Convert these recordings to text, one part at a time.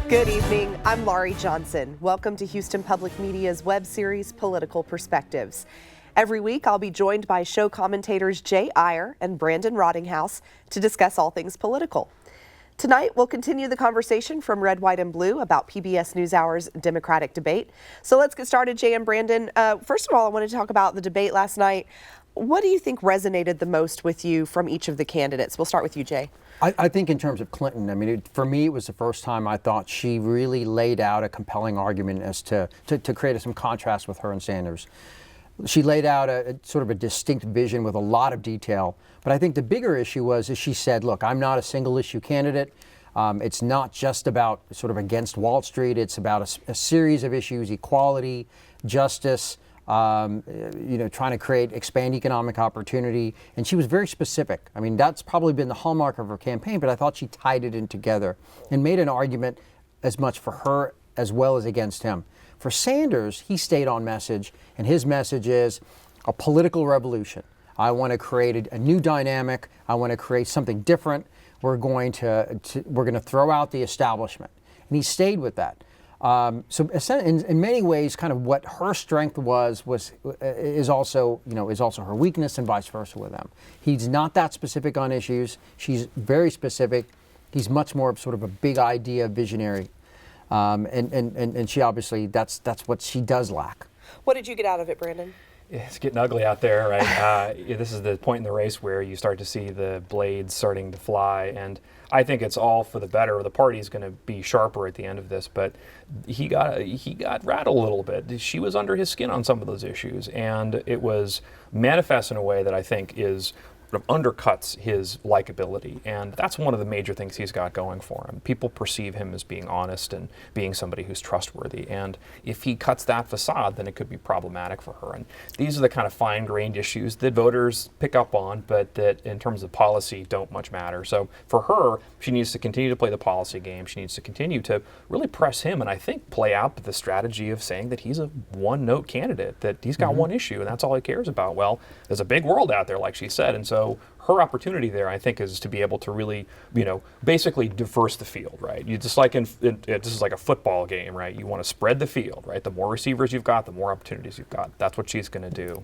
Good evening. I'm Laurie Johnson. Welcome to Houston Public Media's web series, Political Perspectives. Every week, I'll be joined by show commentators Jay Aiyer and Brandon Rottinghaus to discuss all things political. Tonight, we'll continue the conversation from Red, White, and Blue about PBS NewsHour's Democratic debate. So let's get started, Jay and Brandon. First of all, I want to talk about the debate last night. What do you think resonated the most with you from each of the candidates? We'll start with you, Jay. I think in terms of Clinton, I mean, for me, it was the first time I thought she really laid out a compelling argument as to create some contrast with her and Sanders. She laid out a sort of a distinct vision with a lot of detail. But I think the bigger issue was, as she said, look, I'm not a single issue candidate. It's not just about sort of against Wall Street. It's about a series of issues: equality, justice, trying to expand economic opportunity. And she was very specific. I mean, that's probably been the hallmark of her campaign, but I thought she tied it in together and made an argument as much for her as well as against him. For Sanders, he stayed on message, and his message is a political revolution. I want to create a new dynamic. I want to create something different. We're going to throw out the establishment. And he stayed with that. So in many ways, kind of what her strength is also her weakness, and vice versa with them. He's not that specific on issues. She's very specific. He's much more of sort of a big idea visionary, and she obviously that's what she does lack. What did you get out of it, Brandon? It's getting ugly out there, right? This is the point in the race where you start to see the blades starting to fly, and I think it's all for the better. The party's going to be sharper at the end of this, but he got rattled a little bit. She was under his skin on some of those issues, and it was manifest in a way that I think is sort of undercuts his likability, and that's one of the major things he's got going for him. People perceive him as being honest and being somebody who's trustworthy, and if he cuts that facade, then it could be problematic for her. And these are the kind of fine-grained issues that voters pick up on, but that in terms of policy don't much matter. So for her, she needs to continue to play the policy game. She needs to continue to really press him, and I think play out the strategy of saying that he's a one-note candidate, that he's got one issue, and that's all he cares about. Well, there's a big world out there, like she said, and so her opportunity there, I think, is to be able to really, basically diverse the field, right? You just like this is like a football game, right? You want to spread the field, right? The more receivers you've got, the more opportunities you've got. That's what she's going to do.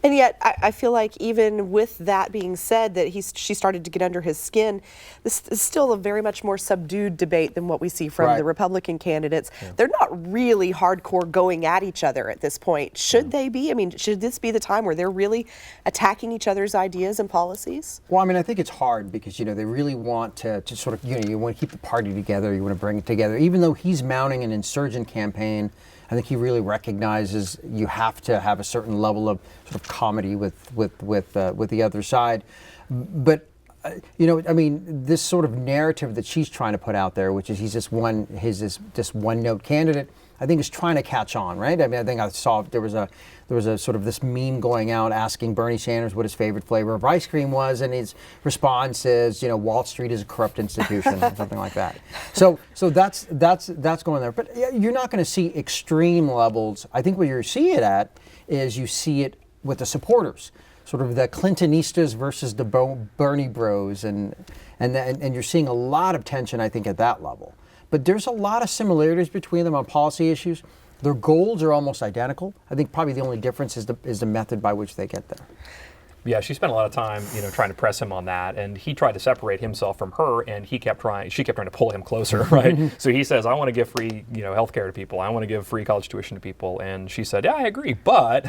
And yet, I feel like even with that being said, that she started to get under his skin, this is still a very much more subdued debate than what we see from the Republican candidates. Yeah. They're not really hardcore going at each other at this point. Should they be? I mean, should this be the time where they're really attacking each other's ideas and policies? Well, I mean, I think it's hard because, they really want to sort of, you want to keep the party together. You want to bring it together. Even though he's mounting an insurgent campaign, I think he really recognizes you have to have a certain level of sort of comedy with the other side. But this sort of narrative that she's trying to put out there, which is he's this one note candidate, I think is trying to catch on, right? I mean, I think I saw there was a sort of this meme going out asking Bernie Sanders what his favorite flavor of ice cream was, and his response is, Wall Street is a corrupt institution, or something like that. So that's going there. But you're not going to see extreme levels. I think what you see it at is you see it with the supporters, sort of the Clintonistas versus the Bernie bros, and you're seeing a lot of tension, I think, at that level. But there's a lot of similarities between them on policy issues. Their goals are almost identical. I think probably the only difference is the method by which they get there. Yeah, she spent a lot of time, trying to press him on that, and he tried to separate himself from her, and she kept trying to pull him closer, right? So he says, I want to give free, health care to people. I want to give free college tuition to people. And she said, yeah, I agree, but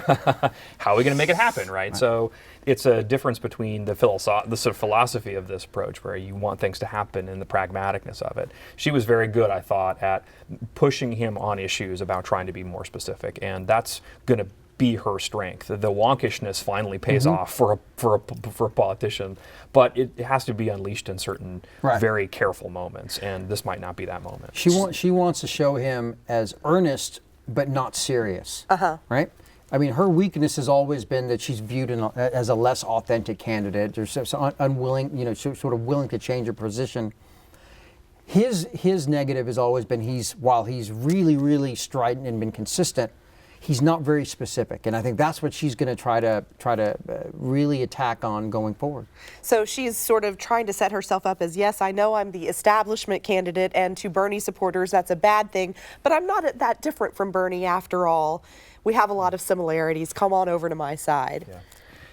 how are we going to make it happen, right? So it's a difference between the sort of philosophy of this approach, where you want things to happen, and the pragmaticness of it. She was very good, I thought, at pushing him on issues about trying to be more specific, and that's going to be her strength. The wonkishness finally pays off for a politician, but it has to be unleashed in certain very careful moments, and this might not be that moment. She wants to show him as earnest but not serious, right? I mean, her weakness has always been that she's viewed as a less authentic candidate, or so unwilling, sort of willing to change her position. His negative has always been while he's really, really strident and been consistent, he's not very specific, and I think that's what she's going to try to really attack on going forward. So she's sort of trying to set herself up as, yes, I know I'm the establishment candidate, and to Bernie supporters that's a bad thing, but I'm not that different from Bernie after all. We have a lot of similarities. Come on over to my side.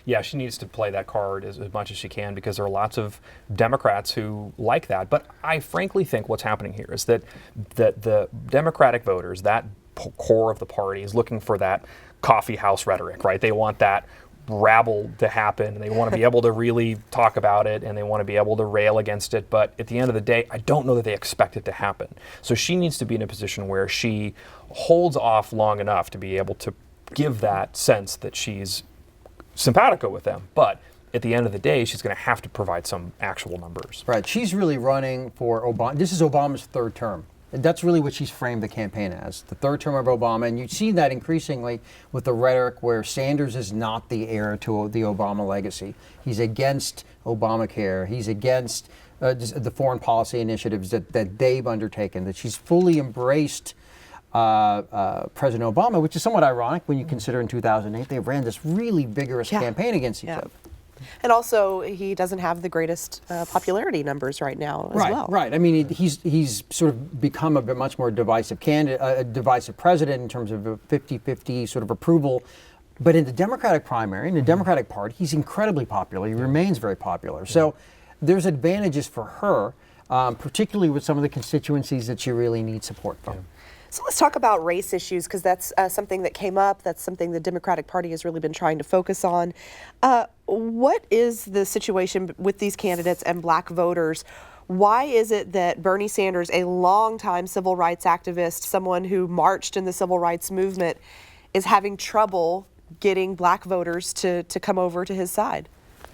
Yeah, she needs to play that card as much as she can, because there are lots of Democrats who like that. But I frankly think what's happening here is that the Democratic voters, that core of the party, is looking for that coffee house rhetoric, right? They want that rabble to happen, and they want to be able to really talk about it, and they want to be able to rail against it. But at the end of the day, I don't know that they expect it to happen. So she needs to be in a position where she holds off long enough to be able to give that sense that she's simpatico with them, but at the end of the day, she's going to have to provide some actual numbers. Right. She's really running for Obama. This is Obama's third term. That's really what she's framed the campaign as, the third term of Obama. And you see that increasingly with the rhetoric where Sanders is not the heir to the Obama legacy. He's against Obamacare. He's against the foreign policy initiatives that they've undertaken, that she's fully embraced President Obama, which is somewhat ironic when you consider in 2008 they ran this really vigorous campaign against each other. And also, he doesn't have the greatest popularity numbers right now as well. Right. I mean, he's sort of become a much more divisive candidate, a divisive president in terms of a 50-50 sort of approval. But in the Democratic primary, in the Democratic Party, he's incredibly popular. He remains very popular. So there's advantages for her, particularly with some of the constituencies that she really needs support from. So let's talk about race issues, because that's something that came up. That's something the Democratic Party has really been trying to focus on. What is the situation with these candidates and black voters? Why is it that Bernie Sanders, a longtime civil rights activist, someone who marched in the civil rights movement, is having trouble getting black voters to come over to his side?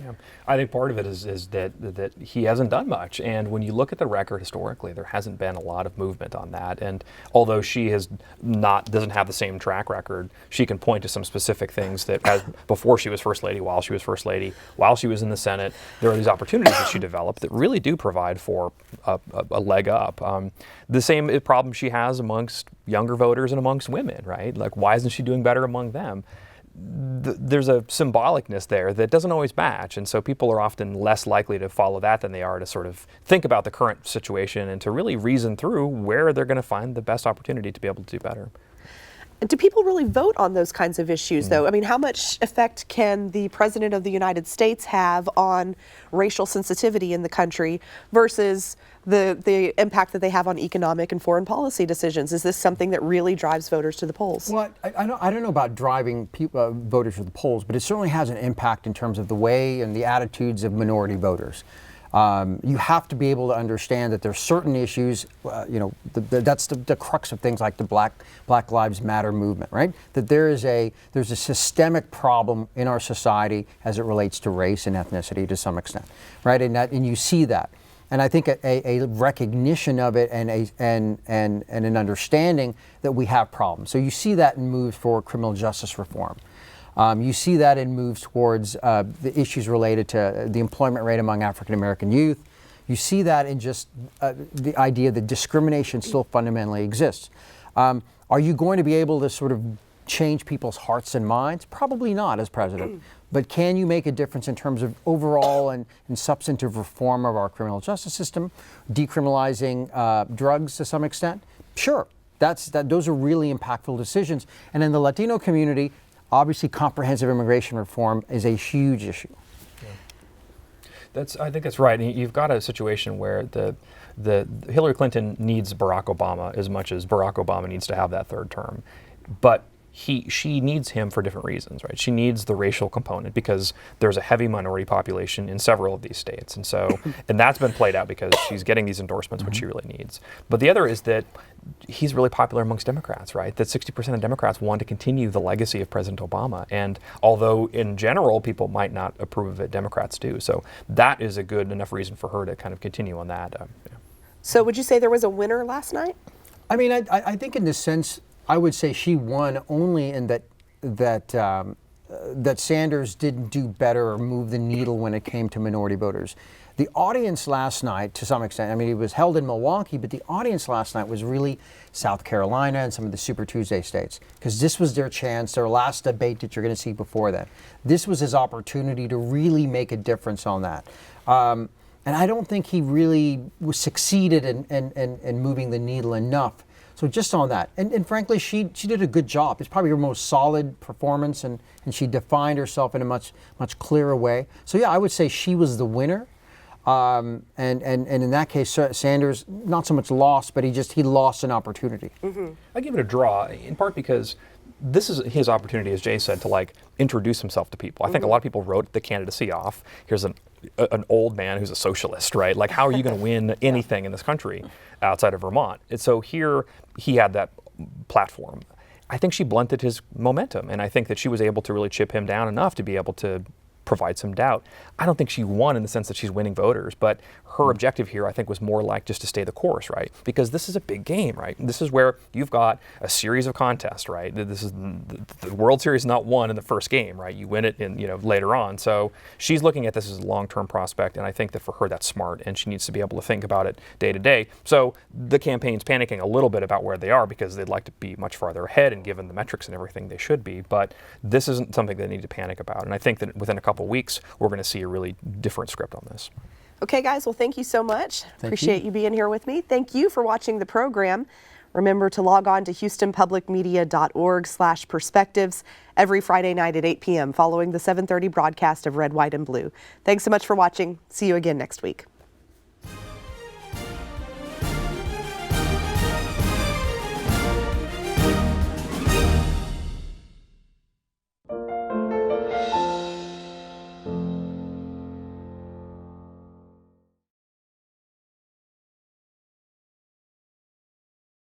Yeah, I think part of it is that he hasn't done much, and when you look at the record historically, there hasn't been a lot of movement on that. And although she doesn't have the same track record, she can point to some specific things that as before she was first lady, while she was first lady, while she was in the Senate, there are these opportunities that she developed that really do provide for a leg up. The same problem she has amongst younger voters and amongst women, right? Like, why isn't she doing better among them? There's a symbolicness there that doesn't always match, and so people are often less likely to follow that than they are to sort of think about the current situation and to really reason through where they're going to find the best opportunity to be able to do better. Do people really vote on those kinds of issues, though? I mean, how much effect can the President of the United States have on racial sensitivity in the country versus the impact that they have on economic and foreign policy decisions? Is this something that really drives voters to the polls? Well, I don't know about driving voters to the polls, but it certainly has an impact in terms of the way and the attitudes of minority voters. You have to be able to understand that there's certain issues, that's the crux of things like the Black Lives Matter movement, right? That there's a systemic problem in our society as it relates to race and ethnicity to some extent, right? And you see that. And I think a recognition of it and an understanding that we have problems. So you see that in moves for criminal justice reform. You see that in moves towards the issues related to the employment rate among African American youth. You see that in just the idea that discrimination still fundamentally exists. Are you going to be able to sort of change people's hearts and minds? Probably not as president. But can you make a difference in terms of overall and substantive reform of our criminal justice system, decriminalizing drugs to some extent? Sure, those are really impactful decisions. And in the Latino community, obviously, comprehensive immigration reform is a huge issue. Yeah. I think that's right. You've got a situation where the Hillary Clinton needs Barack Obama as much as Barack Obama needs to have that third term, but she needs him for different reasons, right? She needs the racial component because there's a heavy minority population in several of these states, and that's been played out because she's getting these endorsements, which she really needs. But the other is that he's really popular amongst Democrats, right? That 60% of Democrats want to continue the legacy of President Obama, and although in general people might not approve of it, Democrats do. So that is a good enough reason for her to kind of continue on that. So would you say there was a winner last night? I mean, I think in this sense, I would say she won only in that Sanders didn't do better or move the needle when it came to minority voters. The audience last night, to some extent, I mean, it was held in Milwaukee, but the audience last night was really South Carolina and some of the Super Tuesday states, because this was their chance, their last debate that you're going to see before that. This was his opportunity to really make a difference on that. And I don't think he really succeeded in moving the needle enough. So just on that, and frankly, she did a good job. It's probably her most solid performance, and she defined herself in a much clearer way. So yeah, I would say she was the winner. And in that case, Sanders not so much lost, but he lost an opportunity. Mm-hmm. I give it a draw, in part because this is his opportunity, as Jay said, to like introduce himself to people. I think a lot of people wrote the candidacy off. Here's an old man who's a socialist, right? Like, how are you going to win anything in this country outside of Vermont? And so here he had that platform. I think she blunted his momentum, and I think that she was able to really chip him down enough to be able to provide some doubt. I don't think she won in the sense that she's winning voters, but her objective here, I think, was more like just to stay the course, right? Because this is a big game, right? This is where you've got a series of contests, right? This is the World Series is not won in the first game, right? You win it in, later on. So she's looking at this as a long-term prospect, and I think that for her that's smart, and she needs to be able to think about it day to day. So the campaign's panicking a little bit about where they are because they'd like to be much farther ahead, and given the metrics and everything, they should be. But this isn't something they need to panic about, and I think that within a couple weeks, we're going to see a really different script on this. Okay, guys, well, thank you so much. Appreciate you being here with me. Thank you for watching the program. Remember to log on to houstonpublicmedia.org/perspectives every Friday night at 8 p.m. following the 7:30 broadcast of Red, White, and Blue. Thanks so much for watching. See you again next week.